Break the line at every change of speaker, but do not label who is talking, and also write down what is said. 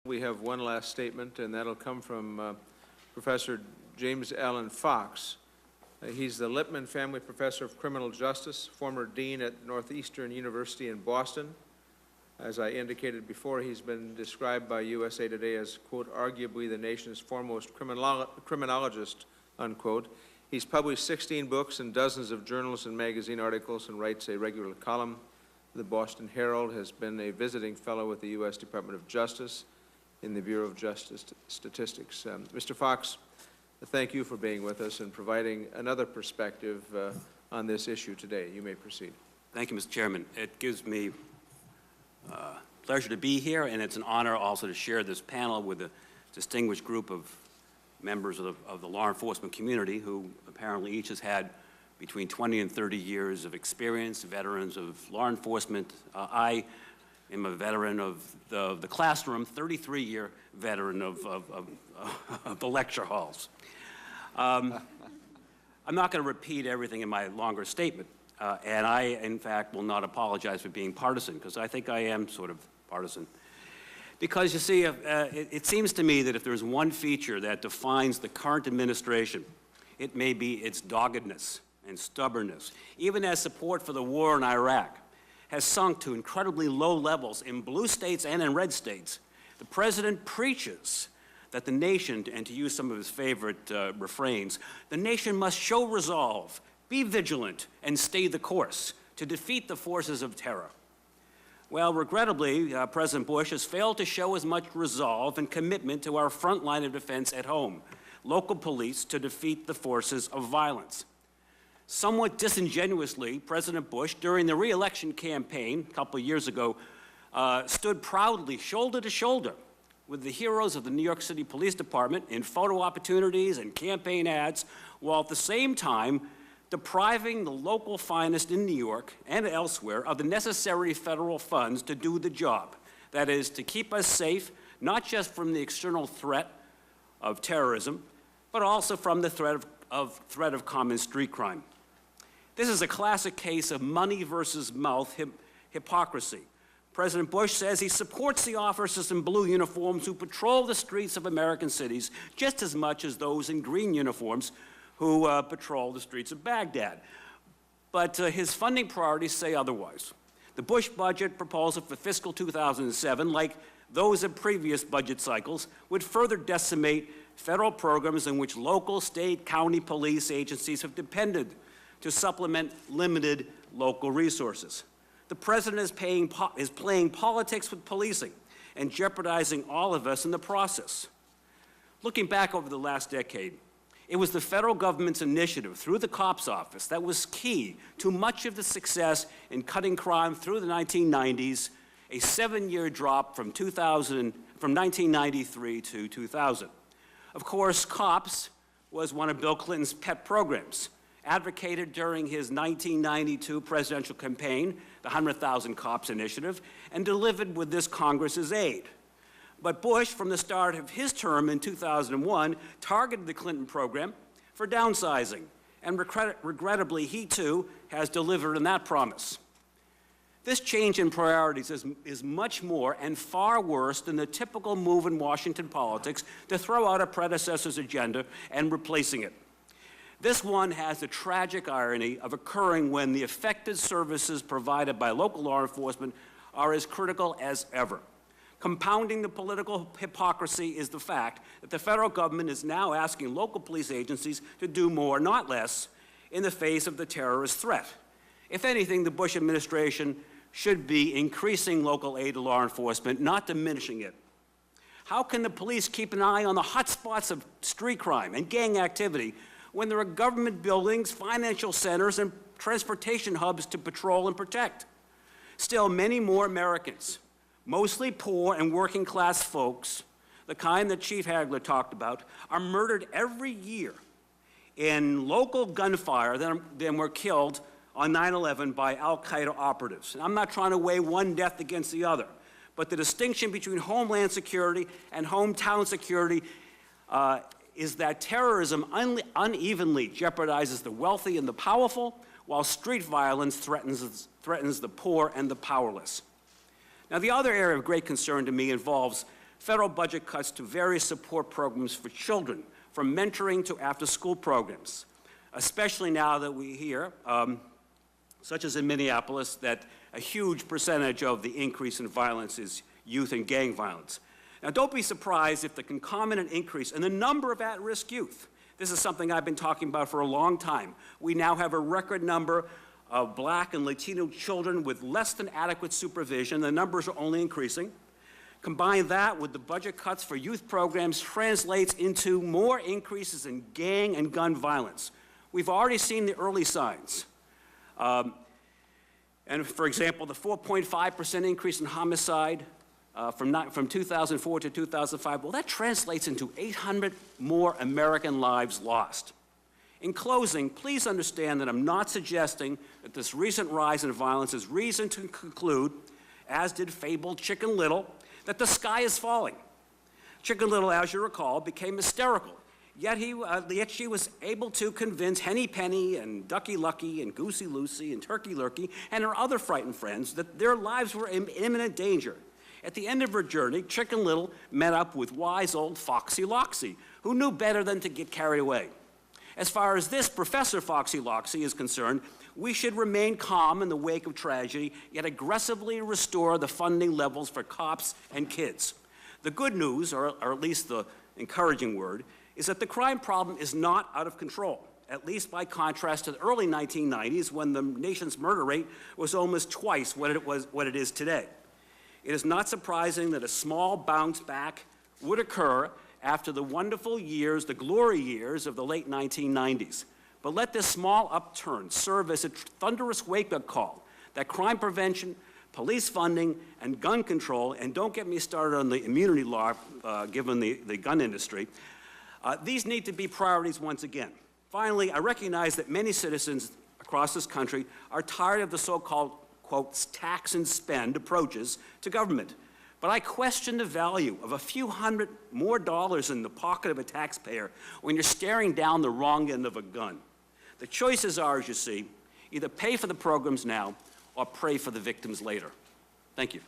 We have one last statement, and that'll come from Professor James Allen Fox. He's the Lippman Family Professor of Criminal Justice, former Dean at Northeastern University in Boston. As I indicated before, he's been described by USA Today as, quote, arguably the nation's foremost criminologist, unquote. He's published 16 books and dozens of journals and magazine articles and writes a regular column. The Boston Herald, has been a visiting fellow with the U.S. Department of Justice in the Bureau of Justice Statistics. Mr. Fox, thank you for being with us and providing another perspective on this issue today. You may proceed.
Thank you, Mr. Chairman. It gives me pleasure to be here, and it's an honor also to share this panel with a distinguished group of members of the law enforcement community who apparently each has had between 20 and 30 years of experience, veterans of law enforcement. I am a veteran of the classroom, 33-year veteran of the lecture halls. I'm not going to repeat everything in my longer statement, and I, in fact, will not apologize for being partisan, because I think I am sort of partisan. Because, you see, it seems to me that if there's one feature that defines the current administration, it may be its doggedness and stubbornness, even as support for the war in Iraq has sunk to incredibly low levels in blue states and in red states. The president preaches that the nation, and to use some of his favorite refrains, the nation must show resolve, be vigilant, and stay the course to defeat the forces of terror. Well, regrettably, President Bush has failed to show as much resolve and commitment to our front line of defense at home, local police, to defeat the forces of violence. Somewhat disingenuously, President Bush, during the re-election campaign a couple of years ago, stood proudly shoulder to shoulder with the heroes of the New York City Police Department in photo opportunities and campaign ads, while at the same time depriving the local finest in New York and elsewhere of the necessary federal funds to do the job. That is, to keep us safe, not just from the external threat of terrorism, but also from the threat of common street crime. This is a classic case of money versus mouth hypocrisy. President Bush says he supports the officers in blue uniforms who patrol the streets of American cities just as much as those in green uniforms who patrol the streets of Baghdad. But his funding priorities say otherwise. The Bush budget proposal for fiscal 2007, like those of previous budget cycles, would further decimate federal programs in which local, state, county police agencies have depended to supplement limited local resources. The president is playing politics with policing and jeopardizing all of us in the process. Looking back over the last decade, it was the federal government's initiative through the COPS office that was key to much of the success in cutting crime through the 1990s, a 7-year drop from 1993 to 2000. Of course, COPS was one of Bill Clinton's pet programs, advocated during his 1992 presidential campaign, the 100,000 Cops Initiative, and delivered with this Congress's aid. But Bush, from the start of his term in 2001, targeted the Clinton program for downsizing, and regrettably, he too has delivered on that promise. This change in priorities is much more and far worse than the typical move in Washington politics to throw out a predecessor's agenda and replacing it. This one has the tragic irony of occurring when the effective services provided by local law enforcement are as critical as ever. Compounding the political hypocrisy is the fact that the federal government is now asking local police agencies to do more, not less, in the face of the terrorist threat. If anything, the Bush administration should be increasing local aid to law enforcement, not diminishing it. How can the police keep an eye on the hotspots of street crime and gang activity when there are government buildings, financial centers, and transportation hubs to patrol and protect? Still, many more Americans, mostly poor and working class folks, the kind that Chief Hagler talked about, are murdered every year in local gunfire than were killed on 9/11 by al-Qaeda operatives. And I'm not trying to weigh one death against the other, but the distinction between homeland security and hometown security is that terrorism unevenly jeopardizes the wealthy and the powerful, while street violence threatens the poor and the powerless. Now, the other area of great concern to me involves federal budget cuts to various support programs for children, from mentoring to after-school programs, especially now that we hear, such as in Minneapolis, that a huge percentage of the increase in violence is youth and gang violence. Now, don't be surprised if the concomitant increase in the number of at-risk youth. This is something I've been talking about for a long time. We now have a record number of Black and Latino children with less than adequate supervision. The numbers are only increasing. Combine that with the budget cuts for youth programs translates into more increases in gang and gun violence. We've already seen the early signs. And for example, the 4.5% increase in homicide from 2004 to 2005, well, that translates into 800 more American lives lost. In closing, please understand that I'm not suggesting that this recent rise in violence is reason to conclude, as did fabled Chicken Little, that the sky is falling. Chicken Little, as you recall, became hysterical. Yet she was able to convince Henny Penny and Ducky Lucky and Goosey Lucy and Turkey Lurkey and her other frightened friends that their lives were in imminent danger. At the end of her journey, Chicken Little met up with wise old Foxy Loxy, who knew better than to get carried away. As far as this Professor Foxy Loxy is concerned, we should remain calm in the wake of tragedy, yet aggressively restore the funding levels for cops and kids. The good news, or at least the encouraging word, is that the crime problem is not out of control, at least by contrast to the early 1990s when the nation's murder rate was almost twice what it is today. It is not surprising that a small bounce back would occur after the wonderful years, the glory years of the late 1990s. But let this small upturn serve as a thunderous wake-up call that crime prevention, police funding, and gun control, and don't get me started on the immunity law given the gun industry, these need to be priorities once again. Finally, I recognize that many citizens across this country are tired of the so-called, quote, tax and spend approaches to government. But I question the value of a few hundred more dollars in the pocket of a taxpayer when you're staring down the wrong end of a gun. The choices are, as you see, either pay for the programs now or pray for the victims later. Thank you.